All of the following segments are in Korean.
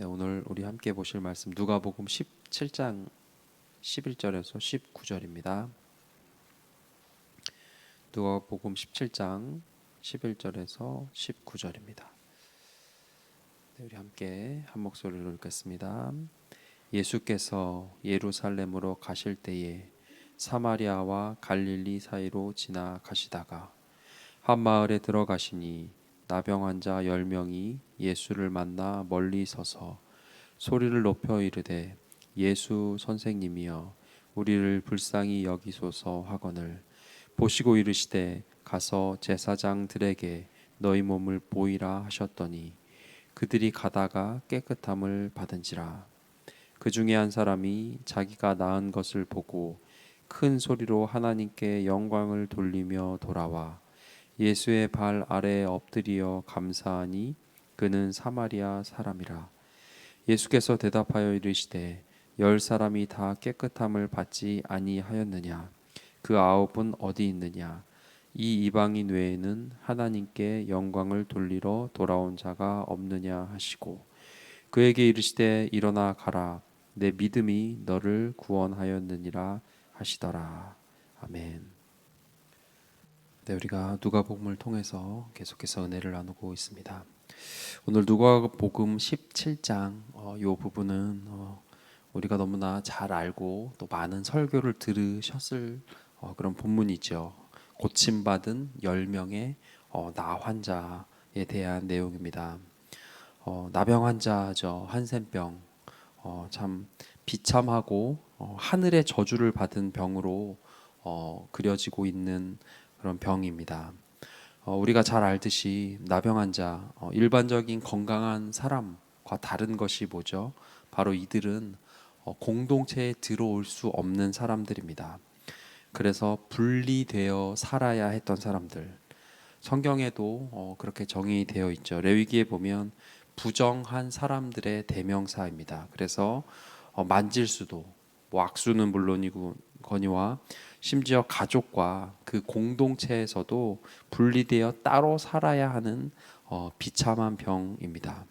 오늘 우리 함께 보실 말씀 누가복음 17장 11절에서 19절입니다. 누가복음 17장 11절에서 19절입니다. 우리 함께 한 목소리로 읽겠습니다. 예수께서 예루살렘으로 가실 때에 사마리아와 갈릴리 사이로 지나가시다가 한 마을에 들어가시니 나병 환자 10명이 예수를 만나 멀리 서서 소리를 높여 이르되 예수 선생님이여 우리를 불쌍히 여기소서 하거늘 보시고 이르시되 가서 제사장들에게 너희 몸을 보이라 하셨더니 그들이 가다가 깨끗함을 받은지라. 그 중에 한 사람이 자기가 나은 것을 보고 큰 소리로 하나님께 영광을 돌리며 돌아와 예수의 발 아래에 엎드리어 감사하니 그는 사마리아 사람이라. 예수께서 대답하여 이르시되 10사람이 다 깨끗함을 받지 아니하였느냐? 그 9은 어디 있느냐? 이 이방인 외에는 하나님께 영광을 돌리러 돌아온 자가 없느냐 하시고 그에게 이르시되 일어나 가라 내 믿음이 너를 구원하였느니라 하시더라. 아멘. 네, 우리가 누가복음을 통해서 계속해서 은혜를 나누고 있습니다. 오늘 누가복음 17장 이 부분은 우리가 너무나 잘 알고 또 많은 설교를 들으셨을 그런 본문이죠. 고침받은 10명의 나 환자에 대한 내용입니다. 나병 환자죠. 한센병. 참 비참하고 하늘의 저주를 받은 병으로 그려지고 있는 그런 병입니다. 우리가 잘 알듯이 나병 환자, 일반적인 건강한 사람과 다른 것이 뭐죠? 바로 이들은 공동체에 들어올 수 없는 사람들입니다. 그래서 분리되어 살아야 했던 사람들. 성경에도 그렇게 정의되어 있죠. 레위기에 보면 부정한 사람들의 대명사입니다. 그래서 만질 수도, 악수는 물론이거니와 심지어 가족과 그 공동체에서도 분리되어 따로 살아야 하는 비참한 병입니다.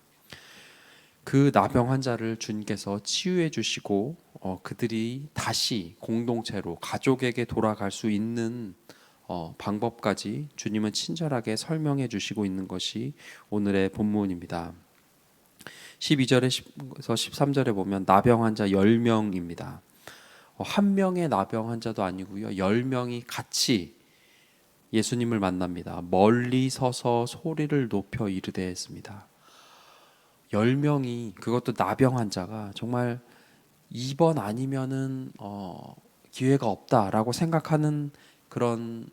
그 나병 환자를 주님께서 치유해 주시고 그들이 다시 공동체로 가족에게 돌아갈 수 있는 방법까지 주님은 친절하게 설명해 주시고 있는 것이 오늘의 본문입니다. 12절에서 13절에 보면 나병 환자 10명입니다. 한 명의 나병 환자도 아니고요. 10명이 같이 예수님을 만납니다. 멀리 서서 소리를 높여 이르되 했습니다. 10명이 그것도 나병 환자가 정말 이번 아니면은 기회가 없다라고 생각하는 그런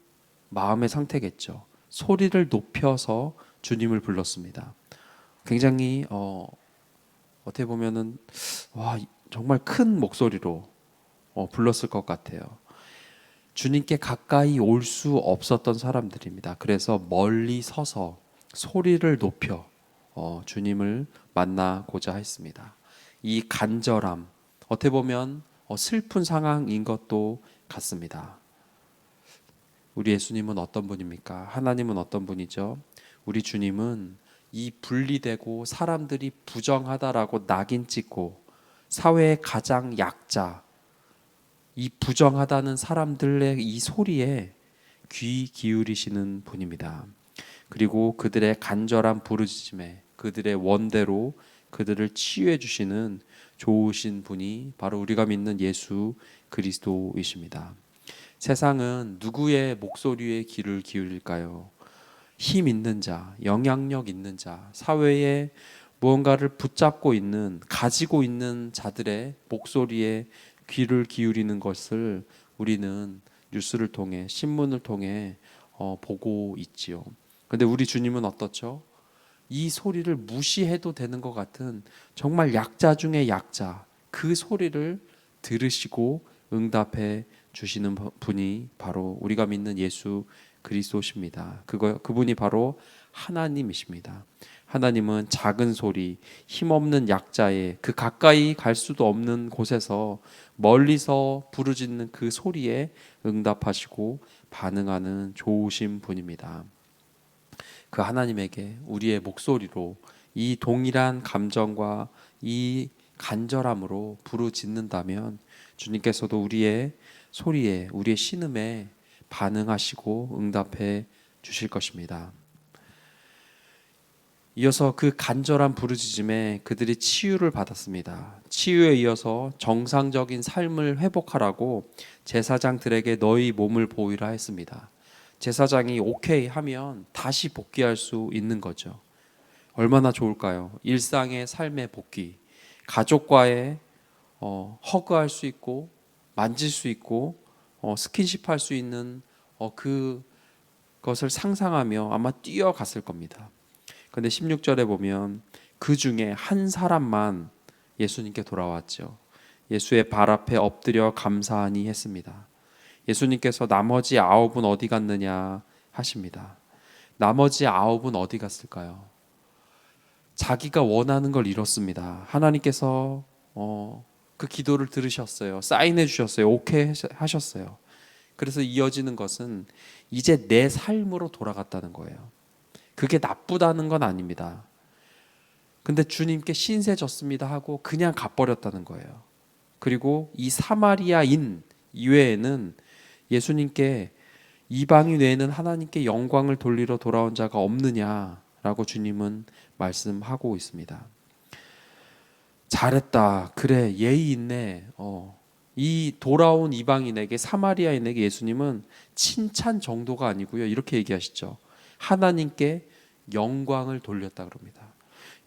마음의 상태겠죠. 소리를 높여서 주님을 불렀습니다. 굉장히 어떻게 보면은 정말 큰 목소리로 불렀을 것 같아요. 주님께 가까이 올 수 없었던 사람들입니다. 그래서 멀리 서서 소리를 높여 주님을 만나고자 했습니다. 이 간절함, 어떻게 보면 슬픈 상황인 것도 같습니다. 우리 예수님은 어떤 분입니까? 하나님은 어떤 분이죠? 우리 주님은 이 분리되고 사람들이 부정하다라고 낙인 찍고 사회의 가장 약자, 이 부정하다는 사람들의 이 소리에 귀 기울이시는 분입니다. 그리고 그들의 간절한 부르짖음에 그들의 원대로 그들을 치유해 주시는 좋으신 분이 바로 우리가 믿는 예수 그리스도이십니다. 세상은 누구의 목소리에 귀를 기울일까요? 힘 있는 자, 영향력 있는 자, 사회에 무언가를 붙잡고 있는, 가지고 있는 자들의 목소리에 귀를 기울이는 것을 우리는 뉴스를 통해, 신문을 통해 보고 있지요. 그런데 우리 주님은 어떻죠? 이 소리를 무시해도 되는 것 같은 정말 약자 중에 약자, 그 소리를 들으시고 응답해 주시는 분이 바로 우리가 믿는 예수 그리스도십니다. 그분이 바로 하나님이십니다. 하나님은 작은 소리, 힘없는 약자의 그 가까이 갈 수도 없는 곳에서 멀리서 부르짖는 그 소리에 응답하시고 반응하는 좋으신 분입니다. 그 하나님에게 우리의 목소리로 이 동일한 감정과 이 간절함으로 부르짖는다면 주님께서도 우리의 소리에, 우리의 신음에 반응하시고 응답해 주실 것입니다. 이어서 그 간절한 부르짖음에 그들이 치유를 받았습니다. 치유에 이어서 정상적인 삶을 회복하라고 제사장들에게 너희 몸을 보이라 했습니다. 제사장이 오케이 하면 다시 복귀할 수 있는 거죠. 얼마나 좋을까요? 일상의 삶의 복귀, 가족과의 허그할 수 있고 만질 수 있고 스킨십 할 수 있는 그것을 상상하며 아마 뛰어갔을 겁니다. 그런데 16절에 보면 그 중에 한 사람만 예수님께 돌아왔죠. 예수의 발 앞에 엎드려 감사하니 했습니다. 예수님께서 나머지 9은 어디 갔느냐 하십니다. 나머지 9은 어디 갔을까요? 자기가 원하는 걸 이뤘습니다. 하나님께서 그 기도를 들으셨어요. 사인해 주셨어요. 오케이 하셨어요. 그래서 이어지는 것은 이제 내 삶으로 돌아갔다는 거예요. 그게 나쁘다는 건 아닙니다. 근데 주님께 신세 졌습니다 하고 그냥 가버렸다는 거예요. 그리고 이 사마리아인 이외에는 예수님께 이방인 외에는 하나님께 영광을 돌리러 돌아온 자가 없느냐라고 주님은 말씀하고 있습니다. 잘했다. 그래, 예의 있네. 이 돌아온 이방인에게, 사마리아인에게 예수님은 칭찬 정도가 아니고요. 이렇게 얘기하시죠. 하나님께 영광을 돌렸다 그럽니다.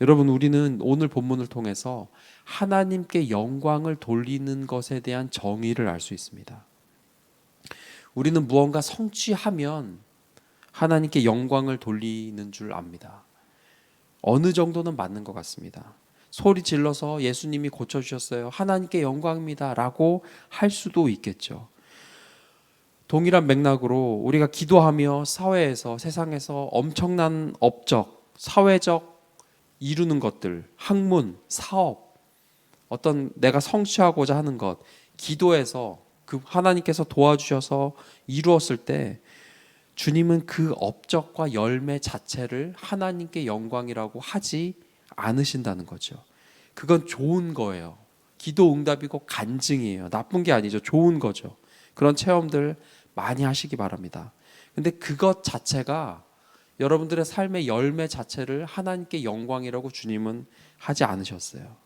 여러분, 우리는 오늘 본문을 통해서 하나님께 영광을 돌리는 것에 대한 정의를 알 수 있습니다. 우리는 무언가 성취하면 하나님께 영광을 돌리는 줄 압니다. 어느 정도는 맞는 것 같습니다. 소리 질러서 예수님이 고쳐주셨어요. 하나님께 영광입니다 라고 할 수도 있겠죠. 동일한 맥락으로 우리가 기도하며 사회에서, 세상에서 엄청난 업적, 사회적 이루는 것들, 학문, 사업, 어떤 내가 성취하고자 하는 것, 기도해서 그 하나님께서 도와주셔서 이루었을 때 주님은 그 업적과 열매 자체를 하나님께 영광이라고 하지 않으신다는 거죠. 그건 좋은 거예요. 기도 응답이고 간증이에요. 나쁜 게 아니죠. 좋은 거죠. 그런 체험들 많이 하시기 바랍니다. 근데 그것 자체가 여러분들의 삶의 열매 자체를 하나님께 영광이라고 주님은 하지 않으셨어요.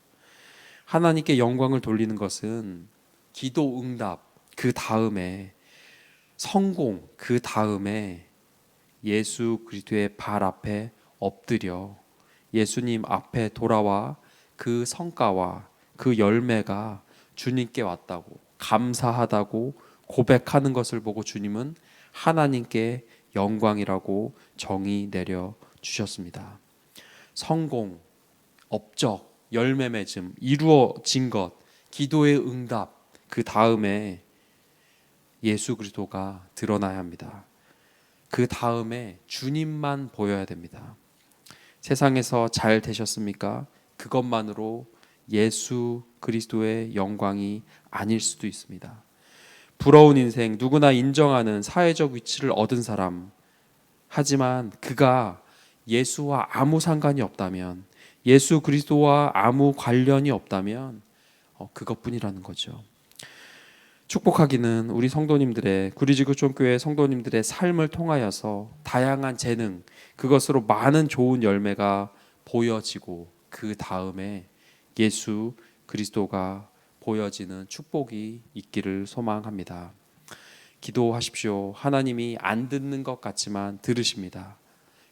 하나님께 영광을 돌리는 것은 기도 응답, 그 다음에 성공, 그 다음에 예수 그리스도의 발 앞에 엎드려 예수님 앞에 돌아와 그 성과와 그 열매가 주님께 왔다고, 감사하다고 고백하는 것을 보고 주님은 하나님께 영광이라고 정의 내려 주셨습니다. 성공, 업적, 열매 맺음, 이루어진 것, 기도의 응답, 그 다음에 예수 그리스도가 드러나야 합니다. 그 다음에 주님만 보여야 됩니다. 세상에서 잘 되셨습니까? 그것만으로 예수 그리스도의 영광이 아닐 수도 있습니다. 부러운 인생, 누구나 인정하는 사회적 위치를 얻은 사람, 하지만 그가 예수와 아무 상관이 없다면, 예수 그리스도와 아무 관련이 없다면 그것뿐이라는 거죠. 축복하기는 우리 성도님들의, 구리지구촌교회 성도님들의 삶을 통하여서 다양한 재능, 그것으로 많은 좋은 열매가 보여지고 그 다음에 예수 그리스도가 보여지는 축복이 있기를 소망합니다. 기도하십시오. 하나님이 안 듣는 것 같지만 들으십니다.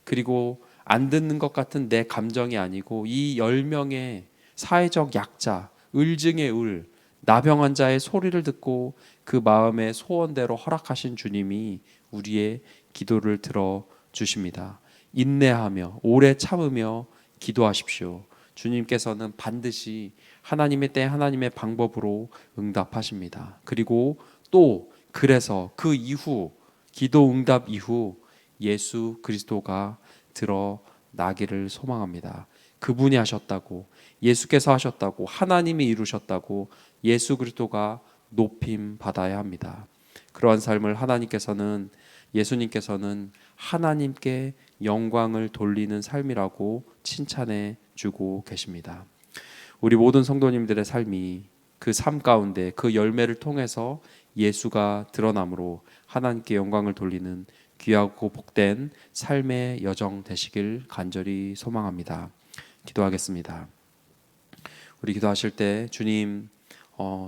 그리고 안 듣는 것 같은 내 감정이 아니고 이 10명의 사회적 약자, 을증의 을, 나병 환자의 소리를 듣고 그 마음의 소원대로 허락하신 주님이 우리의 기도를 들어주십니다. 인내하며 오래 참으며 기도하십시오. 주님께서는 반드시 하나님의 때 하나님의 방법으로 응답하십니다. 그리고 또 그래서 그 이후, 기도 응답 이후 예수 그리스도가 드러나기를 소망합니다. 그분이 하셨다고, 예수께서 하셨다고, 하나님이 이루셨다고 예수 그리스도가 높임 받아야 합니다. 그러한 삶을 하나님께서는, 예수님께서는 하나님께 영광을 돌리는 삶이라고 칭찬해 주고 계십니다. 우리 모든 성도님들의 삶이 그 삶 가운데 그 열매를 통해서 예수가 드러남으로 하나님께 영광을 돌리는 귀하고 복된 삶의 여정 되시길 간절히 소망합니다. 기도하겠습니다. 우리 기도하실 때 주님,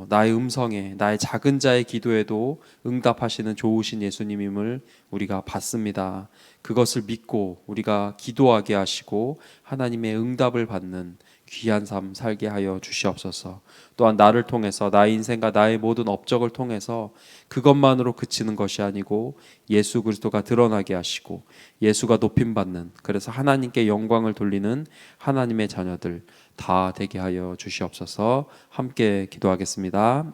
나의 음성에, 나의 작은 자의 기도에도 응답하시는 좋으신 예수님임을 우리가 받습니다. 그것을 믿고 우리가 기도하게 하시고 하나님의 응답을 받는 귀한 삶 살게 하여 주시옵소서. 또한 나를 통해서 나의 인생과 나의 모든 업적을 통해서 그것만으로 그치는 것이 아니고 예수 그리스도가 드러나게 하시고 예수가 높임받는, 그래서 하나님께 영광을 돌리는 하나님의 자녀들 다 되게 하여 주시옵소서. 함께 기도하겠습니다.